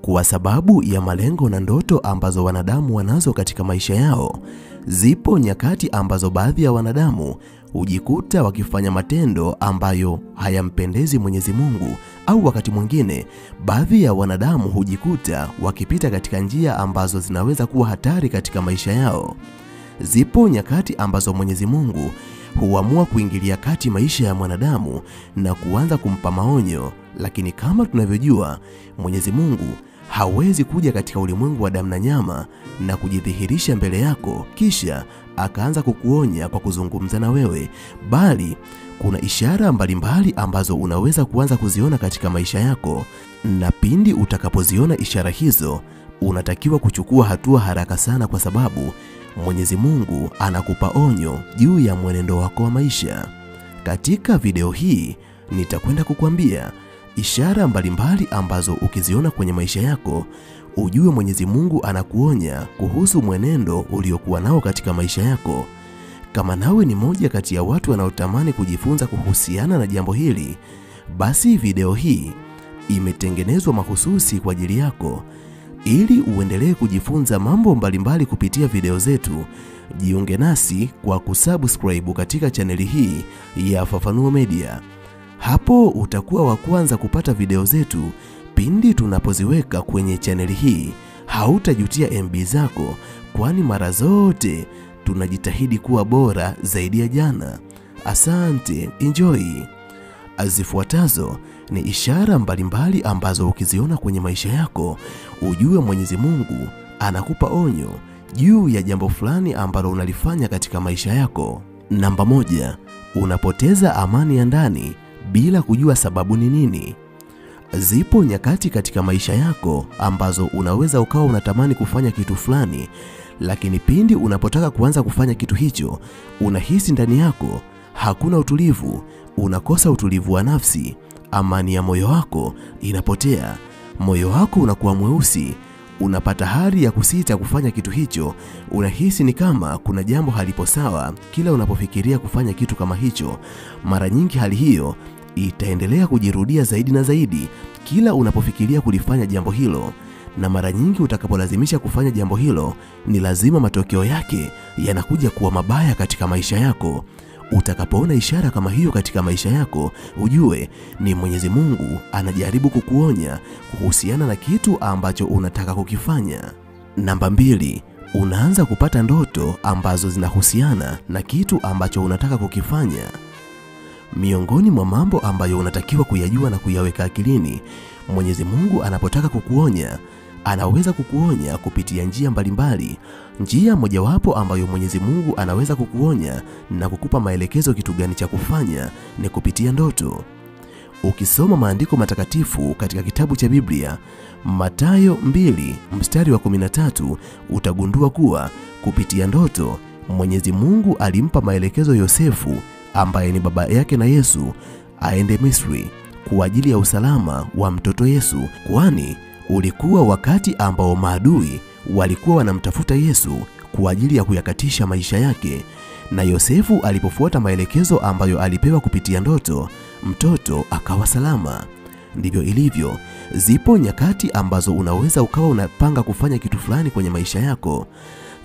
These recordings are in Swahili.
Kwa sababu ya malengo na ndoto ambazo wanadamu wanazo katika maisha yao, zipo nyakati ambazo baadhi ya wanadamu hujikuta wakifanya matendo ambayo hayampendezi Mwenyezi Mungu, au wakati mwingine baadhi ya wanadamu hujikuta wakipita katika njia ambazo zinaweza kuwa hatari katika maisha yao. Zipo nyakati ambazo Mwenyezi Mungu huamua kuingilia kati maisha ya mwanadamu na kuanza kumpa maonyo, lakini kama tunavyojua, Mwenyezi Mungu hawezi kuja katika ulimwengu wa damu na nyama na kujidhihirisha mbele yako kisha akaanza kukuonya kwa kuzungumza na wewe, bali kuna ishara mbalimbali ambazo unaweza kuanza kuziona katika maisha yako, na pindi utakapoziona ishara hizo, unatakiwa kuchukua hatua haraka sana, kwa sababu Mwenyezi Mungu anakupa onyo juu ya mwenendo wako wa maisha. Katika video hii nitakwenda kukuambia ishara mbalimbali ambazo ukiziona kwenye maisha yako, ujue Mwenyezi Mungu anakuonya kuhusu mwenendo uliokuwa nao katika maisha yako. Kama nawe ni moja kati ya watu wanaotamani kujifunza kuhusiana na jambo hili, basi video hii imetengenezwa mahususi kwa ajili yako. Ili uendelee kujifunza mambo mbalimbali kupitia video zetu, jiunge nasi kwa kusubscribe katika chaneli hii ya Fafanuo Media. Hapo utakuwa wa kwanza kupata video zetu pindi tunapoziweka kwenye chaneli hii. Hautajutia MB zako, kwani mara zote tunajitahidi kuwa bora zaidi ya jana. Asante, enjoy. Zifuatazo ni ishara mbalimbali ambazo ukiziona kwenye maisha yako, ujue Mwenyezi Mungu anakupa onyo juu ya jambo fulani ambalo unalifanya katika maisha yako. Namba 1, unapoteza amani ya ndani bila kujua sababu ni nini. Zipo nyakati katika maisha yako ambazo unaweza ukawa unatamani kufanya kitu fulani, lakini pindi unapotaka kuanza kufanya kitu hicho, unahisi ndani yako hakuna utulivu, unakosa utulivu wa nafsi, amani ya moyo wako inapotea, moyo wako unakuwa mweusi, unapata hali ya kusita kufanya kitu hicho, unahisi ni kama kuna jambo halipo sawa kila unapofikiria kufanya kitu kama hicho. Mara nyingi hali hiyo itaendelea kujirudia zaidi na zaidi kila unapofikiria kulifanya jambo hilo, na mara nyingi utakapolazimisha kufanya jambo hilo, ni lazima matokeo yake yanakuja kuwa mabaya katika maisha yako. Utakapoona ishara kama hiyo katika maisha yako, ujue ni Mwenyezi Mungu anajaribu kukuonya kuhusiana na kitu ambacho unataka kukifanya. Namba 2, unaanza kupata ndoto ambazo zinahusiana na kitu ambacho unataka kukifanya. Miongoni mwa mambo ambayo unatakiwa kuyajua na kuyaweka akilini, Mwenyezi Mungu anapotaka kukuonya, anaweza kukuonya kupitia njia mbalimbali. Njia mojawapo ambayo Mwenyezi Mungu anaweza kukuonya na kukupa maelekezo kitu gani cha kufanya ni kupitia ndoto. Ukisoma maandiko matakatifu katika kitabu cha Biblia, Mathayo 2:13, utagundua kuwa kupitia ndoto Mwenyezi Mungu alimpa maelekezo Yosefu, ambaye ni baba yake na Yesu, aende Misri kwa ajili ya usalama wa mtoto Yesu, kwani ulikuwa wakati ambao maadui walikuwa wanamtafuta Yesu kwa ajili ya kuyakatisha maisha yake. Na Yosefu alipofuata maelekezo ambayo alipewa kupitia ndoto, mtoto akawa salama. Ndivyo ilivyo. Zipo nyakati ambazo unaweza ukawa unapanga kufanya kitu fulani kwenye maisha yako,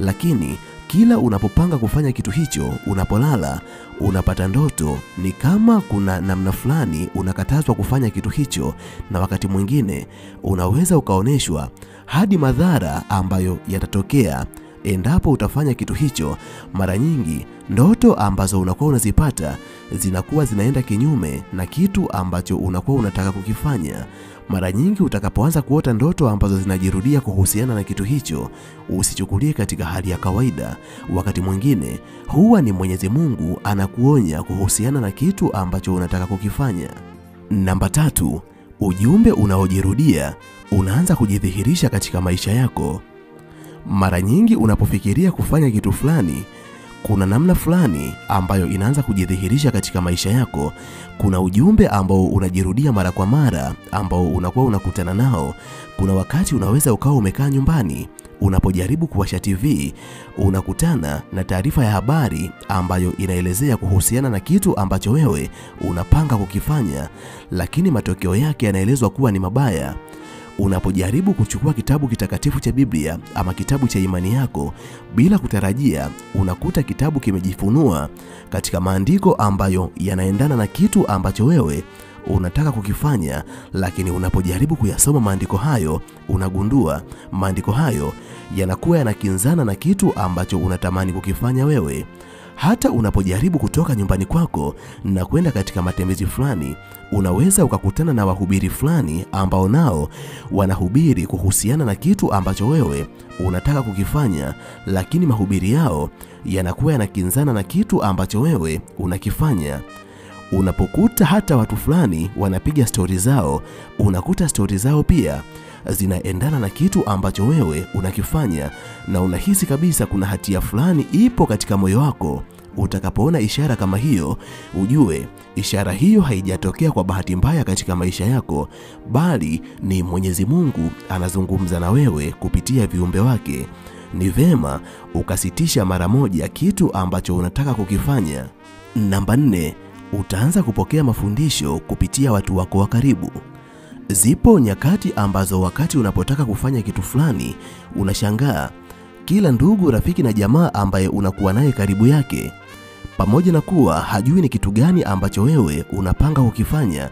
lakini kila unapopanga kufanya kitu hicho, unapolala unapata ndoto ni kama kuna namna fulani unakatazwa kufanya kitu hicho, na wakati mwingine unaweza ukaoneshwa hadi madhara ambayo yatatokea endapo utafanya kitu hicho. Mara nyingi ndoto ambazo unakuwa unazipata zinakuwa zinaenda kinyume na kitu ambacho unakuwa unataka kukifanya. Mara nyingi utakapoanza kuota ndoto ambazo zinajirudia kuhusiana na kitu hicho, usichukulie katika hali ya kawaida. Wakati mwingine huwa ni Mwenyezi Mungu anakuonya kuhusiana na kitu ambacho unataka kukifanya. Namba 3, ujumbe unaojirudia unaanza kujidhihirisha katika maisha yako. Mara nyingi unapofikiria kufanya kitu fulani, kuna namna fulani ambayo inaanza kujidhihirisha katika maisha yako. Kuna ujumbe ambao unajirudia mara kwa mara ambao unakuwa unakutana nao. Kuna wakati unaweza ukawa umekaa nyumbani, unapojaribu kuwasha TV, unakutana na taarifa ya habari ambayo inaelezea kuhusiana na kitu ambacho wewe unapanga kukifanya, lakini matokeo yake yanaelezwa kuwa ni mabaya. unapojaribu kuchukua kitabu kitakatifu cha Biblia ama kitabu cha imani yako bila kutarajia, unakuta kitabu kimejifunua katika maandiko ambayo yanaendana na kitu ambacho wewe unataka kukifanya, lakini unapojaribu kuyasoma maandiko hayo, unagundua maandiko hayo yanakuwa yanakinzana na kitu ambacho unatamani kukifanya wewe. Hata unapojaribu kutoka nyumbani kwako na kwenda katika matembezi fulani, unaweza ukakutana na wahubiri fulani ambao nao wanahubiri kuhusiana na kitu ambacho wewe unataka kukifanya, lakini mahubiri yao yanakuwa yanakinzana na kitu ambacho wewe unakifanya. Unapokuta hata watu fulani wanapiga stori zao, unakuta stori zao pia zinaendana na kitu ambacho wewe unakifanya, na unahisi kabisa kuna hatia fulani ipo katika moyo wako. Utakapoona ishara kama hiyo, ujue ishara hiyo haijatokea kwa bahati mbaya katika maisha yako, bali ni Mwenyezi Mungu anazungumza na wewe kupitia viumbe wake. Ni vema ukasitisha mara moja kitu ambacho unataka kukifanya. Namba 4, utaanza kupokea mafundisho kupitia watu wako wa karibu. Zipo nyakati ambazo wakati unapotaka kufanya kitu fulani, unashangaa kila ndugu, rafiki na jamaa ambaye unakuwa naye karibu yake, pamoja na kuwa hajui ni kitu gani ambacho wewe unapanga kukifanya,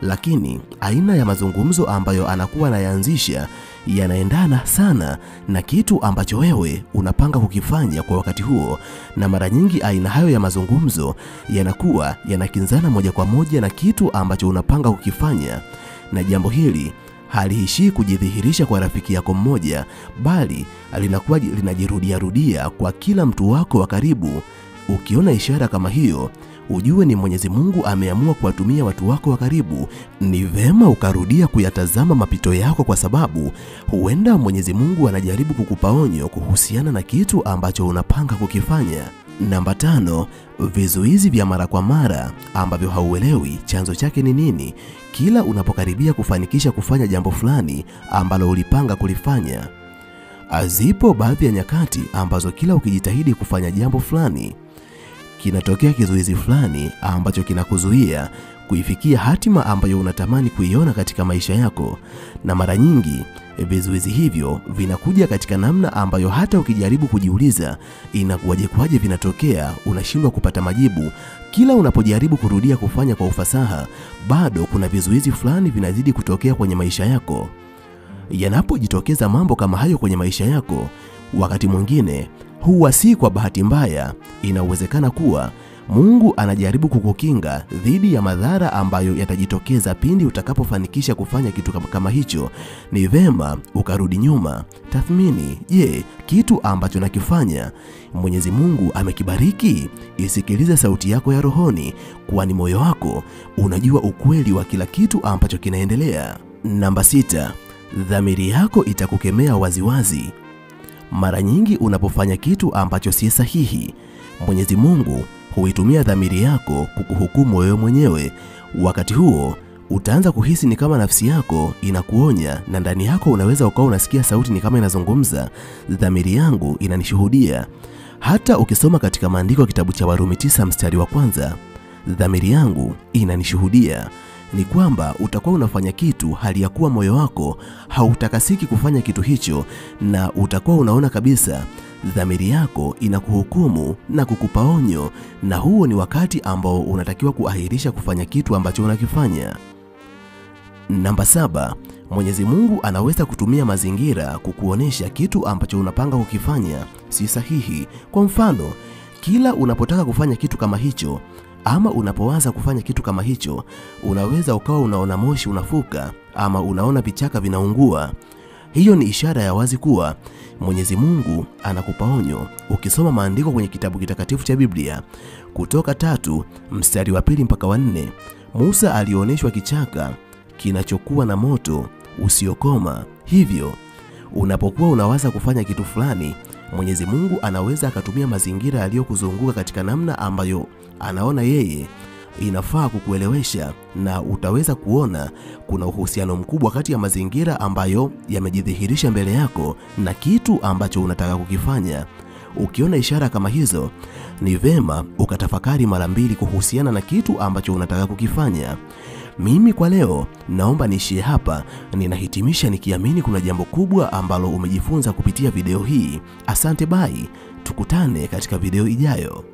lakini aina ya mazungumzo ambayo anakuwa anayaanzisha yanaendana sana na kitu ambacho wewe unapanga kukifanya kwa wakati huo, na mara nyingi aina hayo ya mazungumzo yanakuwa yanakinzana moja kwa moja na kitu ambacho unapanga kukifanya. Na jambo hili haliishii kujidhihirisha kwa rafiki yako mmoja, bali linakuwa linajirudia kwa kila mtu wako wa karibu. Ukiona ishara kama hiyo, ujue ni Mwenyezi Mungu ameamua kuwatumia watu wako wa karibu. Ni vema ukarudia kuyatazama mapito yako, kwa sababu huenda Mwenyezi Mungu anajaribu kukupa onyo kuhusiana na kitu ambacho unapanga kukifanya. Namba 5, vizuizi vya mara kwa mara ambavyo hauelewi chanzo chake ni nini kila unapokaribia kufanikisha kufanya jambo fulani ambalo ulipanga kulifanya. Zipo baadhi ya nyakati ambazo kila ukijitahidi kufanya jambo fulani, kinatokea kizuizi fulani ambacho kinakuzuia kuifikia hatima ambayo unatamani kuiona katika maisha yako. Na mara nyingi vizuizi hivyo vinakuja katika namna ambayo hata ukijaribu kujiuliza inakuwaje kwaje vinatokea, unashindwa kupata majibu. Kila unapojaribu kurudia kufanya kwa ufasaha, bado kuna vizuizi fulani vinazidi kutokea kwenye maisha yako. Yanapojitokeza mambo kama hayo kwenye maisha yako, wakati mwingine huwa si kwa bahati mbaya. Inawezekana kuwa Mungu anajaribu kukukinga dhidi ya madhara ambayo yatajitokeza pindi utakapofanikisha kufanya kitu kama hicho. Ni vema ukarudi nyuma, tathmini, je, kitu ambacho nakifanya Mwenyezi Mungu amekibariki? Isikilize sauti yako ya rohoni, kwani moyo wako unajua ukweli wa kila kitu ambacho kinaendelea. Namba 6, dhamiri yako itakukemea waziwazi. Mara nyingi unapofanya kitu ambacho si sahihi, Mwenyezi Mungu huitumia dhamiri yako kukuhukumu wewe mwenyewe. Wakati huo utaanza kuhisi ni kama nafsi yako inakuonya, na ndani yako unaweza ukawa unasikia sauti ni kama inazungumza, dhamiri yangu inanishuhudia. Hata ukisoma katika maandiko kitabu cha Warumi 9 mstari wa 1, dhamiri yangu inanishuhudia, ni kwamba utakuwa unafanya kitu hali ya kuwa moyo wako hautakasiki kufanya kitu hicho, na utakuwa unaona kabisa dhamiri yako inakuhukumu na kukupa onyo, na huo ni wakati ambao unatakiwa kuahirisha kufanya kitu ambacho unakifanya. Namba 7, Mwenyezi Mungu anaweza kutumia mazingira kukuonesha kitu ambacho unapanga kukifanya si sahihi. Kwa mfano, kila unapotaka kufanya kitu kama hicho ama unapoanza kufanya kitu kama hicho, unaweza ukawa unaona moshi unafuka ama unaona vichaka vinaungua. Hiyo ni ishara ya wazi kuwa Mwenyezi Mungu anakupa onyo. Ukisoma maandiko kwenye kitabu kitakatifu cha Biblia, Kutoka 3 mstari wa 2 mpaka wa 4, Musa alioneshwa kichaka kinachokuwa na moto usiokoma. Hivyo unapokuwa unawaza kufanya kitu fulani, Mwenyezi Mungu anaweza akatumia mazingira yaliyokuzunguka katika namna ambayo anaona yeye inafaa kukuelewesha, na utaweza kuona kuna uhusiano mkubwa kati ya mazingira ambayo yamejidhihirisha mbele yako na kitu ambacho unataka kukifanya. Ukiona ishara kama hizo, ni vema ukatafakari mara mbili kuhusiana na kitu ambacho unataka kukifanya. Mimi kwa leo naomba niishie hapa. Ninahitimisha nikiamini kuna jambo kubwa ambalo umejifunza kupitia video hii. Asante, bye. Tukutane katika video ijayo.